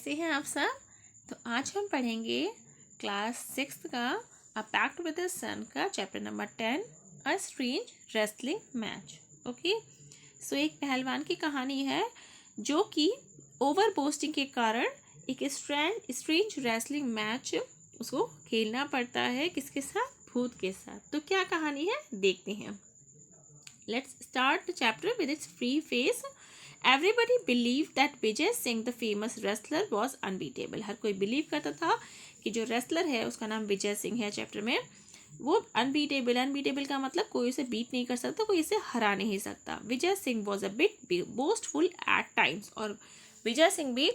कैसे हैं आप सब। तो आज हम पढ़ेंगे क्लास 6 का a pact with the sun का chapter number 10 a strange wrestling match. Okay, so एक पहलवान की कहानी है जो कि ओवर पोस्टिंग के कारण एक स्ट्रेंज रेसलिंग मैच उसको खेलना पड़ता है। किसके साथ? भूत के साथ। तो क्या कहानी है देखते हैं। Let's start the chapter with its preface. Everybody believed that Vijay Singh, the famous wrestler, was unbeatable. हर कोई बिलीव करता था कि जो रेसलर है उसका नाम विजय सिंह है चैप्टर में, वो अनबीटेबल का मतलब कोई उसे बीट नहीं कर सकता, कोई इसे हरा नहीं सकता। Vijay Singh was a bit boastful at times, और विजय सिंह भी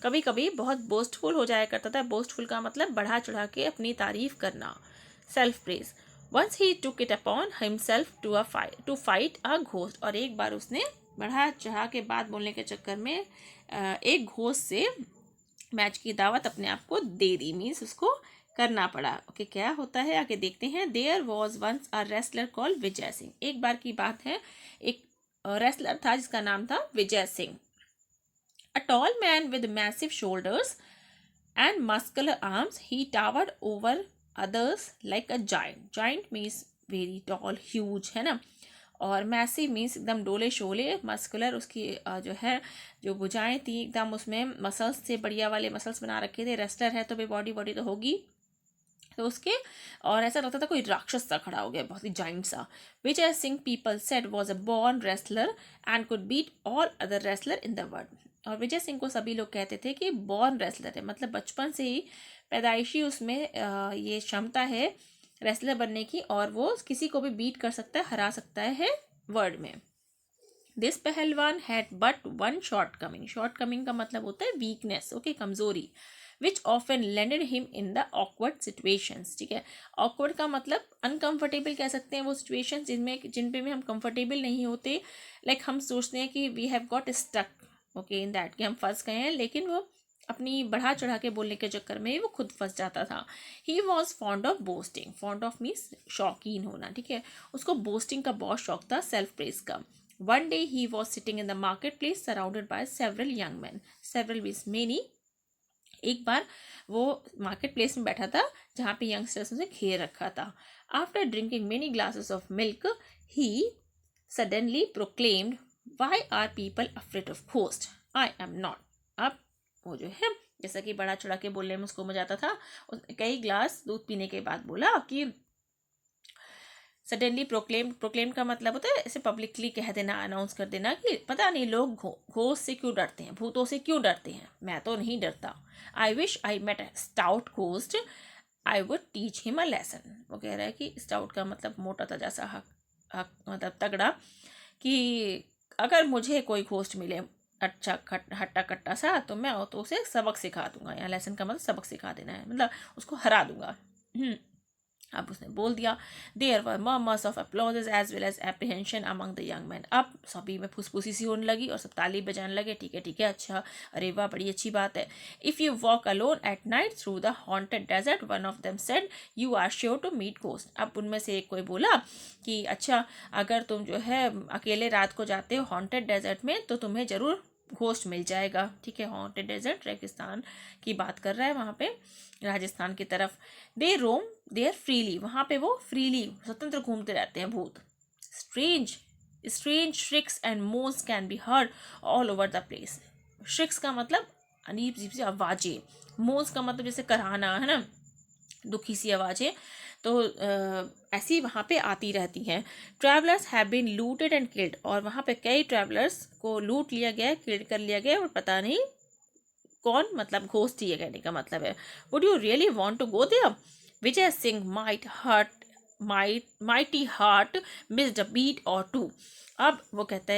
कभी कभी बहुत बोस्टफुल हो जाया करता था। बोस्टफुल का मतलब बढ़ा चढ़ा के अपनी तारीफ करना, self praise. Once he took it upon himself to fight a ghost, और एक बार उसने बढ़ा चढ़ा के बात बोलने के चक्कर में एक घोस्ट से मैच की दावत अपने आप को दे दी। मीन्स उसको करना पड़ा। ओके, क्या होता है आगे देखते हैं। There was once a wrestler called Vijay Singh. एक बार की बात है, एक रेसलर था जिसका नाम था Vijay Singh. A tall man with massive shoulders and muscular arms, he towered over others like a giant. Giant means very tall, huge, है ना। और मैसिव मीन्स एकदम डोले शोले। मस्कुलर उसकी जो है, जो भुजाएं थी एकदम उसमें मसल्स से बढ़िया वाले मसल्स बना रखे थे। रेसलर है तो भाई बॉडी तो होगी, तो उसके और ऐसा लगता था कोई राक्षस सा खड़ा हो गया, बहुत ही जाइंट सा। Vijay Singh people said was a born wrestler and could beat all other wrestler in the world. और विजय सिंह को सभी लोग कहते थे कि बॉर्न रेसलर है, मतलब बचपन से ही पैदाइशी उसमें ये क्षमता है रेसलर बनने की, और वो किसी को भी बीट कर सकता है, हरा सकता है वर्ल्ड में। दिस पहलवान had but one shortcoming का मतलब होता है वीकनेस, ओके, कमजोरी, which often landed him in the awkward situations. ठीक है, ऑकवर्ड का मतलब अनकंफर्टेबल कह सकते हैं वो सिचुएशन जिन पे में हम कंफर्टेबल नहीं होते। लाइक हम सोचते हैं कि we have got stuck, okay, in that, कि हम फंस गए हैं, लेकिन वो अपनी बढ़ा चढ़ा के बोलने के चक्कर में वो खुद फंस जाता था। He was fond of boasting. Fond of means शौकीन होना। ठीक है, उसको बोस्टिंग का बहुत शौक था, सेल्फ प्रेज का। One day he was sitting in the marketplace surrounded by several young men. Several means many. एक बार वो मार्केट प्लेस में बैठा था जहाँ पे यंगस्टर्स ने घेर रखा था। After drinking many glasses of milk he suddenly proclaimed, why are people afraid of ghost, I am not. अब वो जो है, जैसा कि बड़ा चढ़ा के बोलने में उसको मजा आता था, कई ग्लास दूध पीने के बाद बोला कि सडनली प्रोक्लेम का मतलब होता है ऐसे पब्लिकली कह देना, अनाउंस कर देना कि पता नहीं लोग घोस्ट से क्यों डरते हैं, भूतों से क्यों डरते हैं, मैं तो नहीं डरता। I wish I met a stout ghost, I would teach him a lesson. वो कह रहा है कि स्टाउट का मतलब मोटा ताजा सा, हक मतलब तगड़ा, कि अगर मुझे कोई घोस्ट मिले अच्छा हट्टा कट्टा सा, तो मैं तो उसे सबक सिखा दूंगा। यहाँ लेसन का मतलब सबक सिखा देना है, मतलब उसको हरा दूंगा। अब उसने बोल दिया। There were murmurs of applauses as well as apprehension among the young man. अब सभी में फुसफुसी सी होने लगी और सब ताली बजाने लगे। ठीक है, अच्छा, अरे वाह, बड़ी अच्छी बात है। If you walk alone at night through the haunted desert, one of them said, you are sure to meet ghost. अब उनमें से एक कोई बोला कि अच्छा, अगर तुम जो है अकेले रात को जाते हो हॉन्टेड डेजर्ट में, तो तुम्हें ज़रूर घोस्ट मिल जाएगा। ठीक है, हॉन्टेड डेजर्ट रेगिस्तान की बात कर रहा है, वहाँ पे राजस्थान की तरफ। दे रोम देयर फ्रीली, वहाँ पे वो फ्रीली स्वतंत्र घूमते रहते हैं भूत। Strange strange shrieks and moans can be heard all over the place. Shrieks का मतलब अजीब अजीब सी आवाज़ें, मोन्स का मतलब जैसे कराहना, है ना, दुखी सी आवाज़ें, तो ऐसी वहाँ पे आती रहती हैं। Travellers have been looted and killed, और वहाँ पे कई ट्रैवलर्स को लूट लिया गया, किल्ड कर लिया गया, और पता नहीं कौन, मतलब घोस्ट ही है कहने का मतलब है। Would you really want to go there? Vijay Singh mighty heart missed a beat और टू। अब वो कहते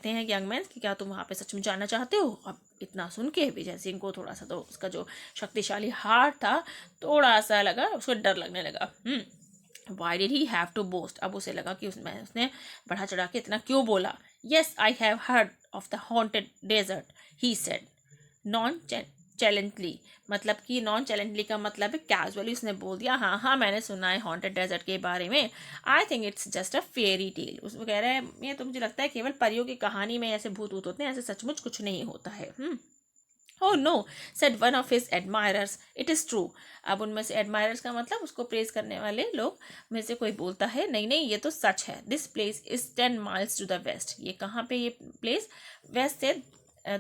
हैं यंग मैन कि क्या तुम वहाँ पे सच में जाना चाहते हो? अब इतना सुन के विजय सिंह को थोड़ा सा, तो उसका जो शक्तिशाली हार्ट था, थोड़ा सा लगा, उसको डर लगने लगा। Why did he have to boast. अब उसे लगा कि उसने बढ़ा चढ़ा के इतना क्यों बोला। Yes, I have heard of the haunted desert, he said nonchalantly. मतलब कि नॉन चैलेंजली का मतलब है कैजुअली उसने बोल दिया, हाँ मैंने सुना है हॉन्टेड डेजर्ट के बारे में। I think it's just a fairy tale. उसमें कह रहा है ये तो मुझे लगता है केवल परियों की कहानी में ऐसे भूत होते हैं, ऐसे सचमुच कुछ नहीं होता है। Oh no, said one of his admirers. It is true. अब उनमें से admirers का मतलब उसको प्रेज करने वाले लोग में से कोई बोलता है, नहीं नहीं ये तो सच है. This place is 10 miles to the west. ये कहाँ पे ये place वेस्ट से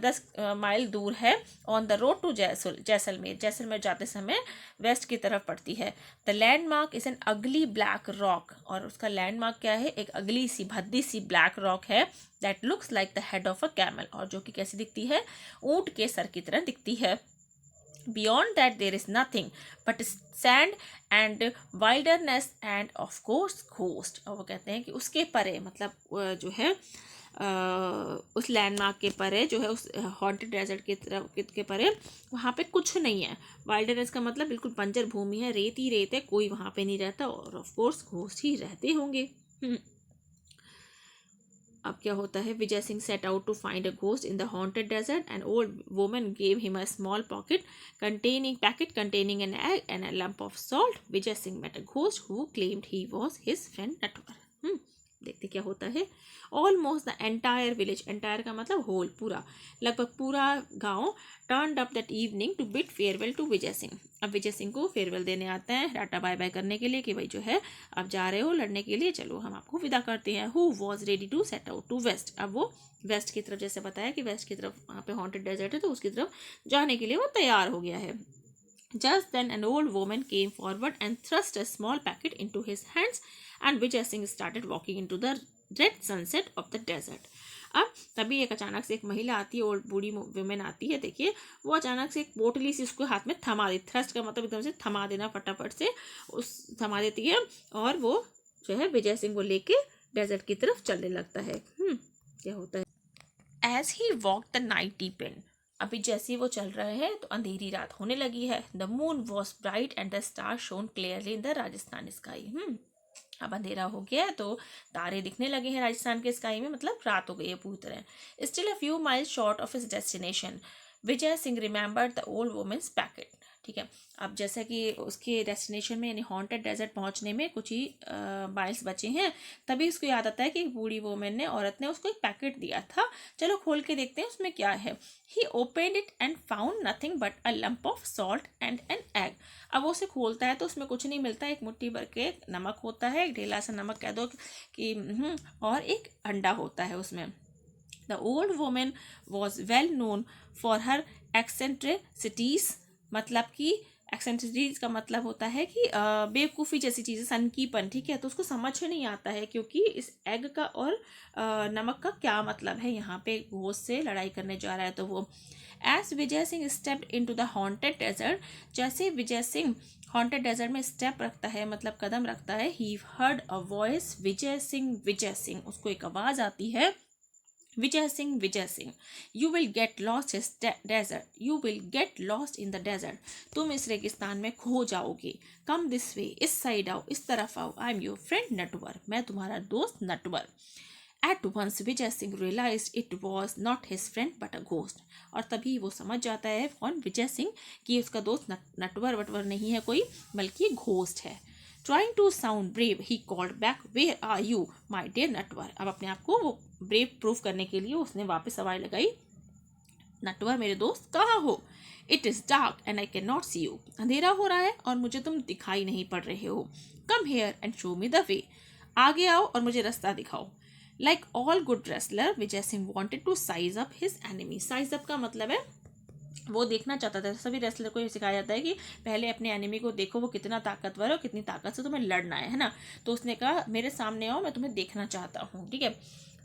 10 माइल दूर है. On the road to Jaisalmer. Jaisalmer जाते समय वेस्ट की तरफ पड़ती है. The landmark is an ugly black rock. और उसका लैंडमार्क क्या है? एक अगली सी भद्दी सी ब्लैक रॉक है. That looks like the head of a camel. और जो कि कैसी दिखती है? ऊंट के सर की तरह दिखती है. Beyond that there is nothing but sand and wilderness and of course ghost. और वो कहते हैं कि उसके परे मतलब जो है उस लैंडमार्क के परे जो है उस हॉन्टेड डेजर्ट की तरफ के परे वहाँ पे कुछ नहीं है. वाइल्डरनेस का मतलब बिल्कुल बंजर भूमि है, रेत ही रेत है, कोई वहाँ पे नहीं रहता. और ऑफ कोर्स घोस्ट ही रहते होंगे. अब क्या होता है? Vijay Singh set out to find a ghost in the haunted desert. An old woman gave him a small packet containing an egg and a lump of salt. Vijay Singh met a ghost who claimed he was his friend Natwar. देखते क्या होता है. Almost the entire village. Entire का मतलब whole, पूरा, लगभग पूरा गांव turned up that evening to bid farewell to Vijay Singh. अब विजय सिंह को फेयरवेल देने आते हैं, टाटा बाय बाय करने के लिए कि भाई जो है आप जा रहे हो लड़ने के लिए, चलो हम आपको विदा करते हैं. Who was ready to set out to west. अब वो वेस्ट की तरफ, जैसे बताया कि वेस्ट की तरफ वहाँ पे हॉन्टेड डेजर्ट है तो उसकी तरफ जाने के लिए वो तैयार हो गया है. Just then an old woman came forward and thrust a small packet into his hands, and Vijay Singh started walking into the red sunset of the desert. अब तभी एक अचानक से एक महिला आती है, ओल्ड बूढ़ी वुमेन आती है. देखिए वो अचानक से एक पोटली सी उसको हाथ में थमा दी. थ्रस्ट का मतलब एकदम से थमा देना, फटाफट से उस थमा देती है और वो जो है विजय सिंह को लेके डेजर्ट की तरफ चलने लगता है. क्या होता है? As he walk the night deepened. अभी जैसे ही वो चल रहे हैं तो अंधेरी रात होने लगी है. The moon was bright and the star shown clearly in the Rajasthan sky. अब अंधेरा हो गया है तो तारे दिखने लगे हैं राजस्थान के स्काई में, मतलब रात हो गई है पूरी तरह. Still a few miles short of his destination Vijay Singh remembered the old woman's packet. ठीक है, अब जैसे कि उसके डेस्टिनेशन में यानी हॉन्टेड डेजर्ट पहुंचने में कुछ ही माइल्स बचे हैं, तभी उसको याद आता है कि एक बूढ़ी वोमेन ने, औरत ने उसको एक पैकेट दिया था. चलो खोल के देखते हैं उसमें क्या है. He opened it and found nothing but a lump of salt and an egg. अब वो उसे खोलता है तो उसमें कुछ नहीं मिलता. एक मुट्ठी भर के नमक होता है, एक ढेला सा नमक कह दो कि और एक अंडा होता है उसमें. The old woman was well known for her eccentricities. मतलब कि एक्सेंट्रिसिटीज का मतलब होता है कि बेवकूफ़ी जैसी चीज़ें, सनकीपन. ठीक है, तो उसको समझ नहीं आता है क्योंकि इस एग का और नमक का क्या मतलब है. यहाँ पे घोस्ट से लड़ाई करने जा रहा है तो वो. As Vijay Singh stepped into the haunted desert. जैसे विजय सिंह हॉन्टेड डेजर्ट में स्टेप रखता है, मतलब कदम रखता है, he heard a voice Vijay Singh Vijay Singh. उसको एक आवाज़ आती है, Vijay Singh, you will get lost is desert, you will get lost in the desert. तुम इस रेगिस्तान में खो जाओगे. कम दिस वे, इस साइड आओ, इस तरफ आओ. I am your friend Natwar, मैं तुम्हारा दोस्त Natwar. At once Vijay Singh realise it was not his friend but a ghost. और तभी वो समझ जाता है, कौन? विजय सिंह, कि उसका दोस्त नटवर वटवर नहीं है कोई, बल्कि घोस्ट है. Trying to sound brave he called back, where are you my dear Natwar. अब अपने आप को वो ब्रेव प्रूफ करने के लिए उसने वापस आवाज़ लगाई, नटवर मेरे दोस्त कहाँ हो. It is dark and I can not see you. अंधेरा हो रहा है और मुझे तुम दिखाई नहीं पड़ रहे हो. Come here and show me the way. आगे आओ और मुझे रास्ता दिखाओ. Like all good wrestler Vijay Singh wanted to size up his enemy. Size up का मतलब है वो देखना चाहता था. सभी रेसलर को ये सिखाया जाता है कि पहले अपने एनिमी को देखो वो कितना ताकतवर है और कितनी ताकत से तुम्हें लड़ना है ना. तो उसने कहा मेरे सामने आओ, मैं तुम्हें देखना चाहता हूँ. ठीक है.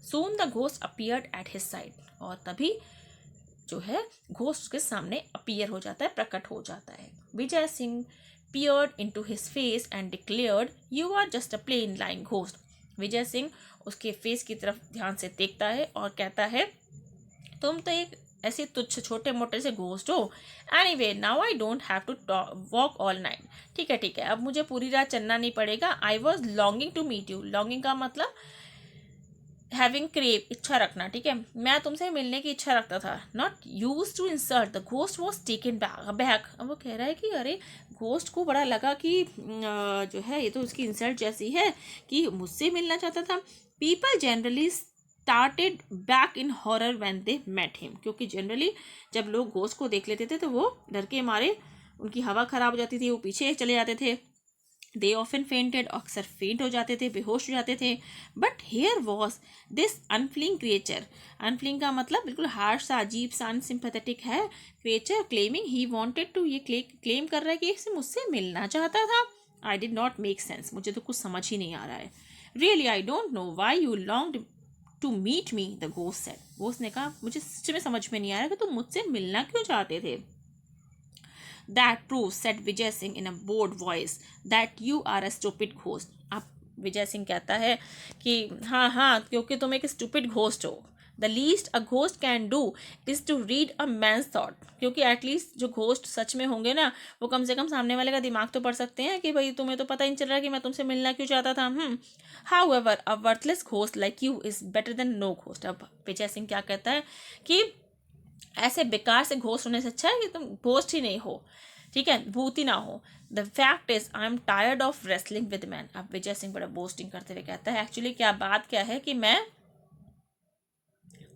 Soon the ghost appeared at his side. और तभी जो है घोस्ट के सामने अपीयर हो जाता है, प्रकट हो जाता है. Vijay Singh peered into his face and declared, "You are just a plain lying ghost." Vijay Singh उसके फेस की तरफ ध्यान से देखता है और कहता है, तुम तो एक ऐसे तुच्छ छोटे मोटे से घोस्ट हो. Anyway now I don't have to walk all night. ठीक है, अब मुझे पूरी रात चलना नहीं पड़ेगा. I was longing to meet you. Longing का मतलब हैविंग क्रेव, इच्छा रखना. ठीक है, मैं तुमसे मिलने की इच्छा रखता था. Not use to insult. The ghost was taken back. अब वो कह रहा है कि अरे घोस्ट को बड़ा लगा कि जो है ये तो उसकी इंसल्ट जैसी है कि मुझसे मिलना चाहता था. People generally started back in horror when they met him, क्योंकि जनरली जब लोग घोस्ट को देख लेते थे तो वो डर के मारे उनकी हवा खराब हो जाती थी, वो पीछे चले जाते थे, दे ऑफन फेंटेड, अक्सर फेंट हो जाते थे, बेहोश हो जाते थे। But here was this अनफ्लिंग creature, अनफ्लिंग का मतलब बिल्कुल हार्श सा, अजीब सा, अनसिंपैथेटिक है creature, claiming he wanted to, ये क्लेम कर रहा है कि इसे मुझसे मिलना चाहता था। I did not make sense, मुझे तो कुछ समझ ही नहीं आ रहा है। Really I don't know why you longed to meet me, the ghost said, ghost ने कहा मुझे सच में समझ में नहीं आ रहा कि तुम मुझसे मिलना क्यों चाहते थे। That proves, said Vijay Singh in a bold voice, that you are a stupid ghost. अब विजय सिंह कहता है कि हाँ हाँ, क्योंकि तुम एक स्टूपिड घोस्ट हो। The least a ghost can do is to read a man's thought, क्योंकि एटलीस्ट जो घोस्ट सच में होंगे ना, वो कम से कम सामने वाले का दिमाग तो पढ़ सकते हैं कि भाई तुम्हें तो पता ही नहीं चल रहा कि मैं तुमसे मिलना क्यों चाहता था। However a worthless ghost like you is better than no ghost. अब विजय सिंह क्या कहता है कि ऐसे बेकार से घोस्ट होने से अच्छा है कि तुम घोस्ट ही नहीं हो, ठीक है, भूत ही ना हो। The fact is I am tired of wrestling with man. अब विजय सिंह बड़ा बोस्टिंग करते हुए कहता है एक्चुअली बात क्या है कि मैं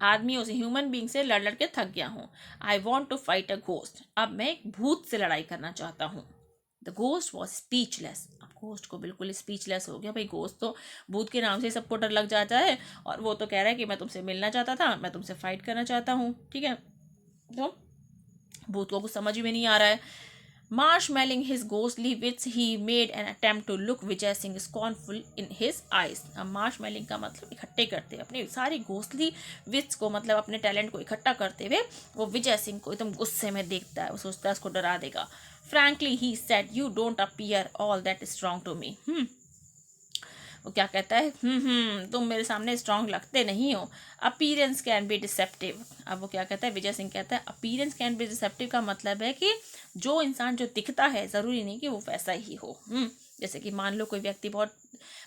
आदमियों से, ह्यूमन बींग से लड़ लड़ के थक गया हूँ। I want to fight a ghost, अब मैं एक भूत से लड़ाई करना चाहता हूँ। The ghost was speechless. अब घोस्ट को बिल्कुल स्पीचलेस हो गया, भाई घोस्ट तो भूत के नाम से सबको डर लग जाता है, और वो तो कह रहा है कि मैं तुमसे मिलना चाहता था, मैं तुमसे फाइट करना चाहता हूँ, ठीक है। तो भूत को कुछ समझ में नहीं आ रहा है। Marshalling his ghostly wits, he made an attempt to look Vijay Singh scornful in his eyes. अब मार्शमेलिंग का मतलब इकट्ठे करते, अपने सारी घोस्टली विट्स को, मतलब अपने टैलेंट को इकट्ठा करते हुए वो विजय सिंह को एकदम गुस्से में देखता है, वो सोचता है उसको डरा देगा। Frankly, he said, you don't appear all that strong to me. वो क्या कहता है, तुम मेरे सामने स्ट्रांग लगते नहीं हो। Appearance can be deceptive. अब वो क्या कहता है, विजय सिंह कहता है अपीयरेंस कैन बी डिसेप्टिव का मतलब है कि जो इंसान जो दिखता है ज़रूरी नहीं कि वो वैसा ही हो। जैसे कि मान लो कोई व्यक्ति बहुत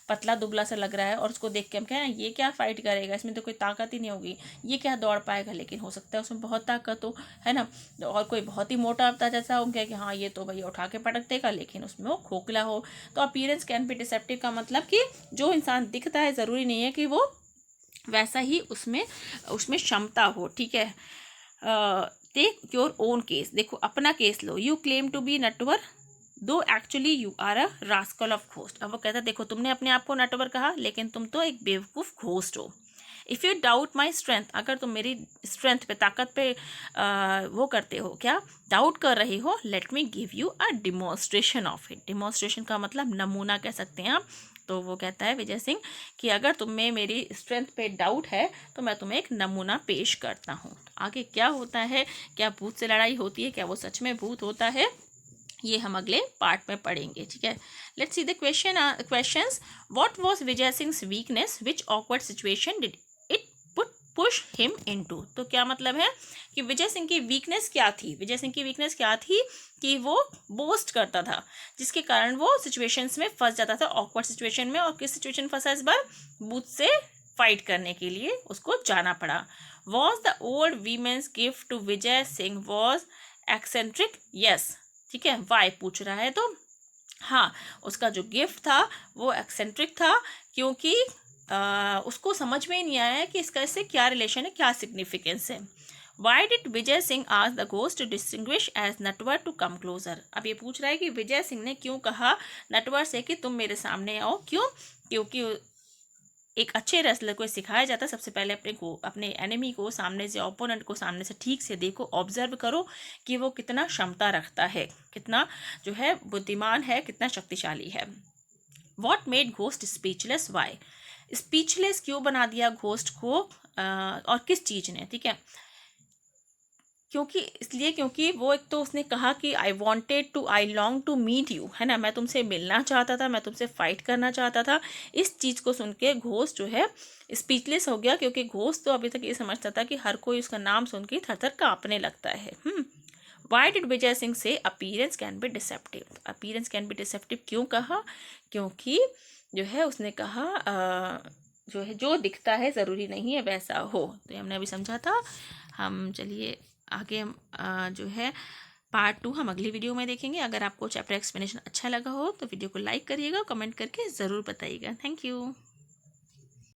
पतला दुबला सा लग रहा है और उसको देख के हम कहें ये क्या फाइट करेगा, इसमें तो कोई ताकत ही नहीं होगी, ये क्या दौड़ पाएगा, लेकिन हो सकता है उसमें बहुत ताकत हो, है ना। और कोई बहुत ही मोटा होता जैसा हम कहें कि हाँ ये तो भैया उठा के पटक देगा, लेकिन उसमें वो खोखला हो। तो अपीयरेंस कैन बी डिसेप्टिव का मतलब कि जो इंसान दिखता है ज़रूरी नहीं है कि वो वैसा ही उसमें उसमें क्षमता हो, ठीक है। टेक योर ओन केस, देखो अपना केस लो। You claim to be Natwar though actually you are a rascal of ghost. अब वो कहता है देखो तुमने अपने आप को नटवर कहा, लेकिन तुम तो एक बेवकूफ़ घोस्ट हो। If you doubt my strength, अगर तुम मेरी स्ट्रेंथ पे, ताकत पे वो करते हो, क्या डाउट कर रहे हो, let me give you a demonstration of it. Demonstration का मतलब नमूना कह सकते हैं आप। तो वो कहता है विजय सिंह कि अगर तुम्हें मेरी स्ट्रेंथ पे डाउट है तो मैं तुम्हें एक नमूना पेश करता हूँ। आगे क्या होता है, क्या भूत से लड़ाई होती है, क्या वो सच में भूत होता है, ये हम अगले पार्ट में पढ़ेंगे, ठीक है। Let's see the questions. What was Vijay Singh's weakness, which awkward situation did it push him into. तो क्या मतलब है कि विजय सिंह की वीकनेस क्या थी। विजय सिंह की वीकनेस क्या थी कि वो बोस्ट करता था, जिसके कारण वो सिचुएशंस में फंस जाता था, ऑकवर्ड सिचुएशन में। और किस सिचुएशन फंसा इस बार, भूत से फाइट करने के लिए उसको जाना पड़ा। Was the old women's gift to Vijay Singh was eccentric, yes, ठीक है। वाई पूछ रहा है तो हाँ, उसका जो गिफ्ट था वो एक्सेंट्रिक था, क्योंकि उसको समझ में ही नहीं आया कि इसका इससे क्या रिलेशन है, क्या सिग्निफिकेंस है। Why did Vijay Singh ask the ghost to distinguish as Natwar to come closer. अब ये पूछ रहा है कि विजय सिंह ने क्यों कहा नटवर से कि तुम मेरे सामने आओ, क्यों, क्योंकि एक अच्छे रेसलर को सिखाया जाता है सबसे पहले अपने एनिमी को सामने से, ओपोनेंट को सामने से ठीक से देखो, ऑब्जर्व करो कि वो कितना क्षमता रखता है, कितना जो है बुद्धिमान है, कितना शक्तिशाली है। What made ghost speechless, why, speechless क्यों बना दिया घोस्ट को, और किस चीज़ ने, ठीक है। क्योंकि इसलिए क्योंकि वो एक तो उसने कहा कि I long to meet you, है ना, मैं तुमसे मिलना चाहता था, मैं तुमसे फाइट करना चाहता था। इस चीज़ को सुन के घोस्ट जो है स्पीचलेस हो गया, क्योंकि घोस्ट तो अभी तक ये समझता था कि हर कोई उसका नाम सुन के थर थर काँपने लगता है। वाई डिड विजय सिंह से appearance can be deceptive, appearance can be deceptive क्यों कहा, क्योंकि जो है उसने कहा जो है जो दिखता है ज़रूरी नहीं है वैसा हो। तो ये हमने अभी समझा था। हम चलिए आगे जो है पार्ट 2 हम अगली वीडियो में देखेंगे। अगर आपको चैप्टर एक्सप्लेनेशन अच्छा लगा हो तो वीडियो को लाइक करिएगा, कमेंट करके ज़रूर बताइएगा। Thank you.